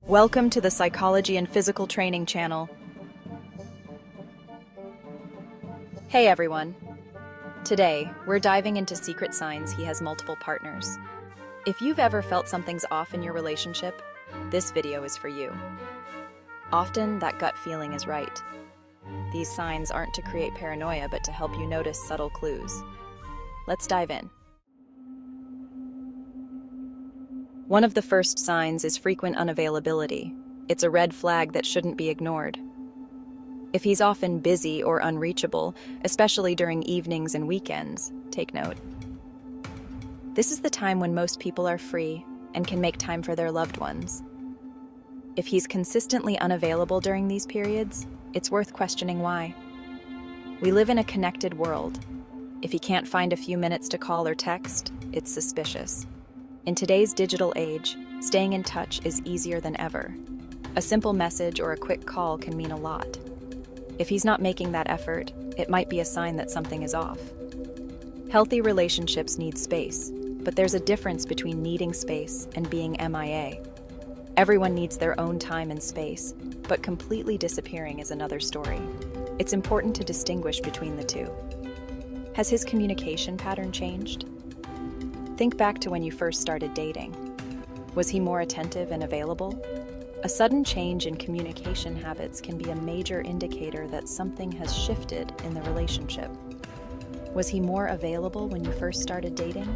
Welcome to the Psychology and Physical Training channel. Hey everyone. Today, we're diving into secret signs he has multiple partners. If you've ever felt something's off in your relationship, this video is for you. Often, that gut feeling is right. These signs aren't to create paranoia, but to help you notice subtle clues. Let's dive in. One of the first signs is frequent unavailability. It's a red flag that shouldn't be ignored. If he's often busy or unreachable, especially during evenings and weekends, take note. This is the time when most people are free and can make time for their loved ones. If he's consistently unavailable during these periods, it's worth questioning why. We live in a connected world. If he can't find a few minutes to call or text, it's suspicious. In today's digital age, staying in touch is easier than ever. A simple message or a quick call can mean a lot. If he's not making that effort, it might be a sign that something is off. Healthy relationships need space, but there's a difference between needing space and being MIA. Everyone needs their own time and space, but completely disappearing is another story. It's important to distinguish between the two. Has his communication pattern changed? Think back to when you first started dating. Was he more attentive and available? A sudden change in communication habits can be a major indicator that something has shifted in the relationship. Was he more available when you first started dating?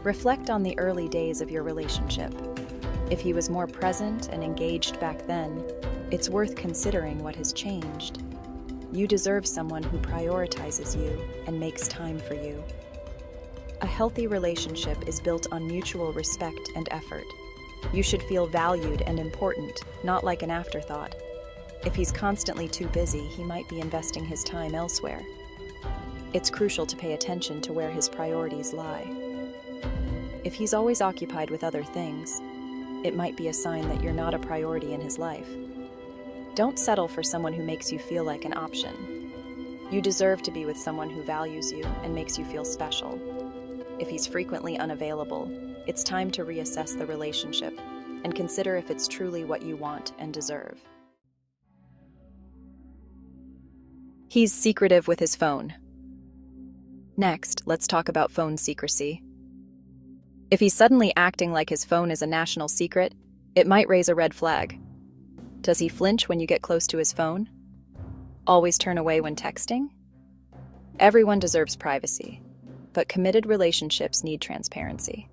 Reflect on the early days of your relationship. If he was more present and engaged back then, it's worth considering what has changed. You deserve someone who prioritizes you and makes time for you. A healthy relationship is built on mutual respect and effort. You should feel valued and important, not like an afterthought. If he's constantly too busy, he might be investing his time elsewhere. It's crucial to pay attention to where his priorities lie. If he's always occupied with other things, it might be a sign that you're not a priority in his life. Don't settle for someone who makes you feel like an option. You deserve to be with someone who values you and makes you feel special. If he's frequently unavailable, it's time to reassess the relationship and consider if it's truly what you want and deserve. He's secretive with his phone. Next, let's talk about phone secrecy. If he's suddenly acting like his phone is a national secret, it might raise a red flag. Does he flinch when you get close to his phone? Always turn away when texting? Everyone deserves privacy, but committed relationships need transparency.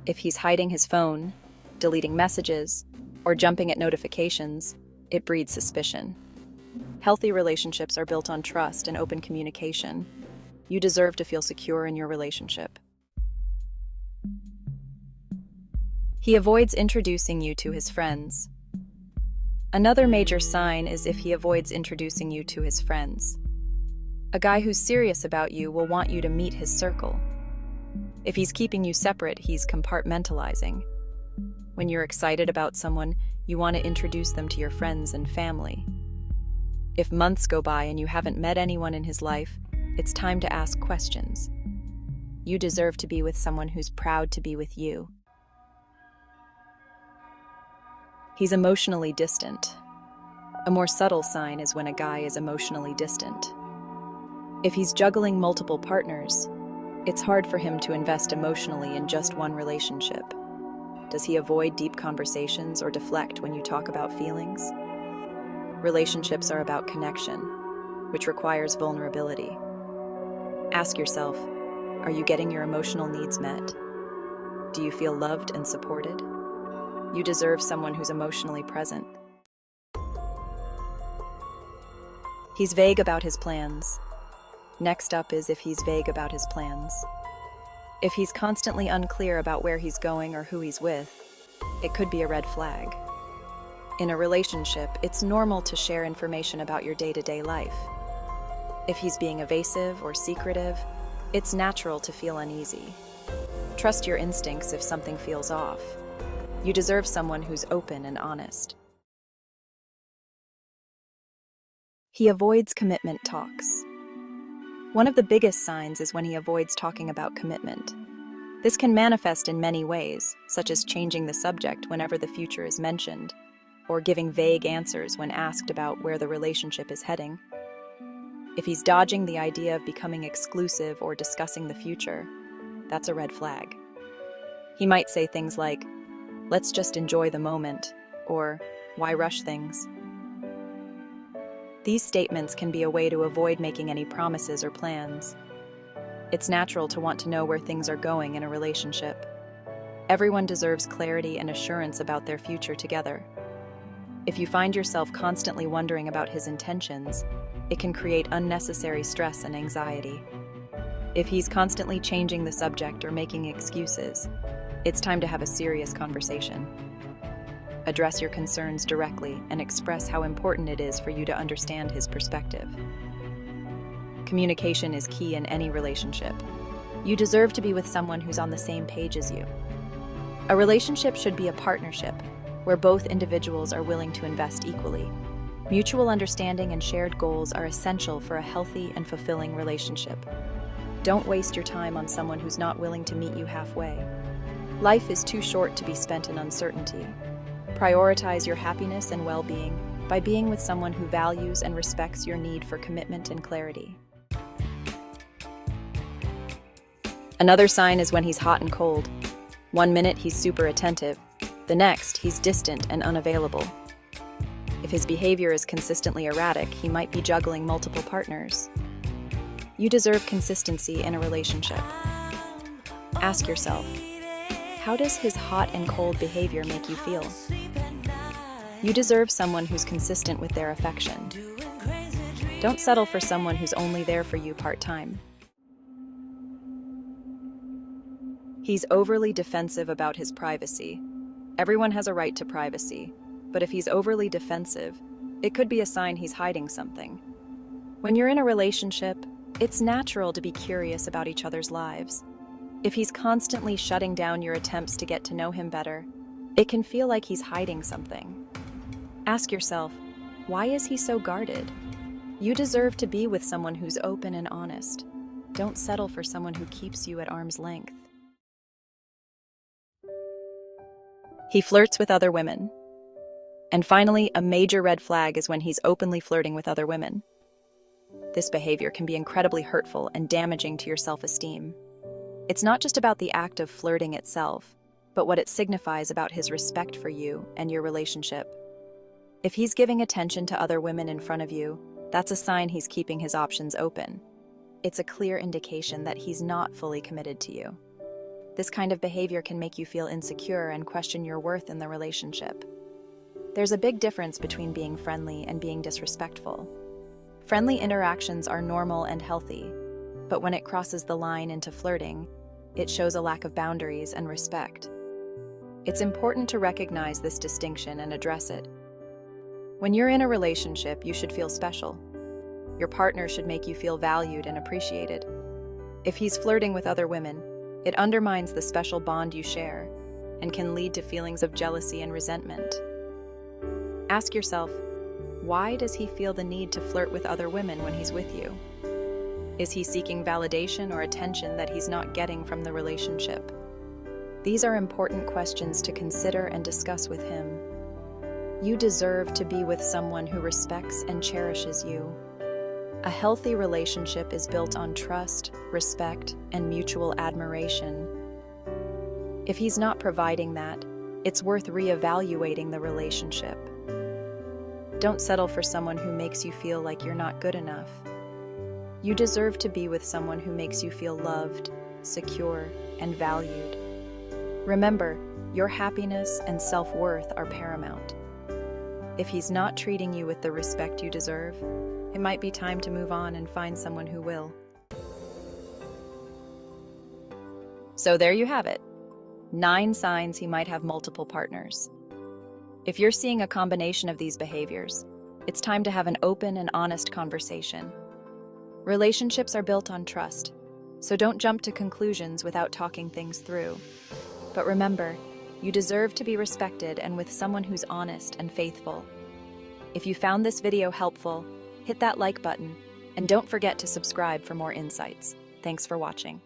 If he's hiding his phone, deleting messages, or jumping at notifications, it breeds suspicion. Healthy relationships are built on trust and open communication. You deserve to feel secure in your relationship. He avoids introducing you to his friends. Another major sign is if he avoids introducing you to his friends. A guy who's serious about you will want you to meet his circle. If he's keeping you separate, he's compartmentalizing. When you're excited about someone, you want to introduce them to your friends and family. If months go by and you haven't met anyone in his life, it's time to ask questions. You deserve to be with someone who's proud to be with you. He's emotionally distant. A more subtle sign is when a guy is emotionally distant. If he's juggling multiple partners, it's hard for him to invest emotionally in just one relationship. Does he avoid deep conversations or deflect when you talk about feelings? Relationships are about connection, which requires vulnerability. Ask yourself, are you getting your emotional needs met? Do you feel loved and supported? You deserve someone who's emotionally present. He's vague about his plans. Next up is if he's vague about his plans. If he's constantly unclear about where he's going or who he's with, it could be a red flag. In a relationship, it's normal to share information about your day-to-day life. If he's being evasive or secretive, it's natural to feel uneasy. Trust your instincts if something feels off. You deserve someone who's open and honest. He avoids commitment talks. One of the biggest signs is when he avoids talking about commitment. This can manifest in many ways, such as changing the subject whenever the future is mentioned, or giving vague answers when asked about where the relationship is heading. If he's dodging the idea of becoming exclusive or discussing the future, that's a red flag. He might say things like, "Let's just enjoy the moment," or "Why rush things?" These statements can be a way to avoid making any promises or plans. It's natural to want to know where things are going in a relationship. Everyone deserves clarity and assurance about their future together. If you find yourself constantly wondering about his intentions, it can create unnecessary stress and anxiety. If he's constantly changing the subject or making excuses, it's time to have a serious conversation. Address your concerns directly and express how important it is for you to understand his perspective. Communication is key in any relationship. You deserve to be with someone who's on the same page as you. A relationship should be a partnership, where both individuals are willing to invest equally. Mutual understanding and shared goals are essential for a healthy and fulfilling relationship. Don't waste your time on someone who's not willing to meet you halfway. Life is too short to be spent in uncertainty. Prioritize your happiness and well-being by being with someone who values and respects your need for commitment and clarity. Another sign is when he's hot and cold. One minute he's super attentive, the next he's distant and unavailable. If his behavior is consistently erratic, he might be juggling multiple partners. You deserve consistency in a relationship. Ask yourself, how does his hot and cold behavior make you feel? You deserve someone who's consistent with their affection. Don't settle for someone who's only there for you part-time. He's overly defensive about his privacy. Everyone has a right to privacy, but if he's overly defensive, it could be a sign he's hiding something. When you're in a relationship, it's natural to be curious about each other's lives. If he's constantly shutting down your attempts to get to know him better, it can feel like he's hiding something. Ask yourself, why is he so guarded? You deserve to be with someone who's open and honest. Don't settle for someone who keeps you at arm's length. He flirts with other women. And finally, a major red flag is when he's openly flirting with other women. This behavior can be incredibly hurtful and damaging to your self-esteem. It's not just about the act of flirting itself, but what it signifies about his respect for you and your relationship. If he's giving attention to other women in front of you, that's a sign he's keeping his options open. It's a clear indication that he's not fully committed to you. This kind of behavior can make you feel insecure and question your worth in the relationship. There's a big difference between being friendly and being disrespectful. Friendly interactions are normal and healthy, but when it crosses the line into flirting, it shows a lack of boundaries and respect. It's important to recognize this distinction and address it. When you're in a relationship, you should feel special. Your partner should make you feel valued and appreciated. If he's flirting with other women, it undermines the special bond you share and can lead to feelings of jealousy and resentment. Ask yourself, why does he feel the need to flirt with other women when he's with you? Is he seeking validation or attention that he's not getting from the relationship? These are important questions to consider and discuss with him. You deserve to be with someone who respects and cherishes you. A healthy relationship is built on trust, respect, and mutual admiration. If he's not providing that, it's worth reevaluating the relationship. Don't settle for someone who makes you feel like you're not good enough. You deserve to be with someone who makes you feel loved, secure, and valued. Remember, your happiness and self-worth are paramount. If he's not treating you with the respect you deserve, it might be time to move on and find someone who will. So there you have it. 9 signs he might have multiple partners. If you're seeing a combination of these behaviors, it's time to have an open and honest conversation. Relationships are built on trust, so don't jump to conclusions without talking things through. But remember, you deserve to be respected and with someone who's honest and faithful. If you found this video helpful, hit that like button, and don't forget to subscribe for more insights. Thanks for watching.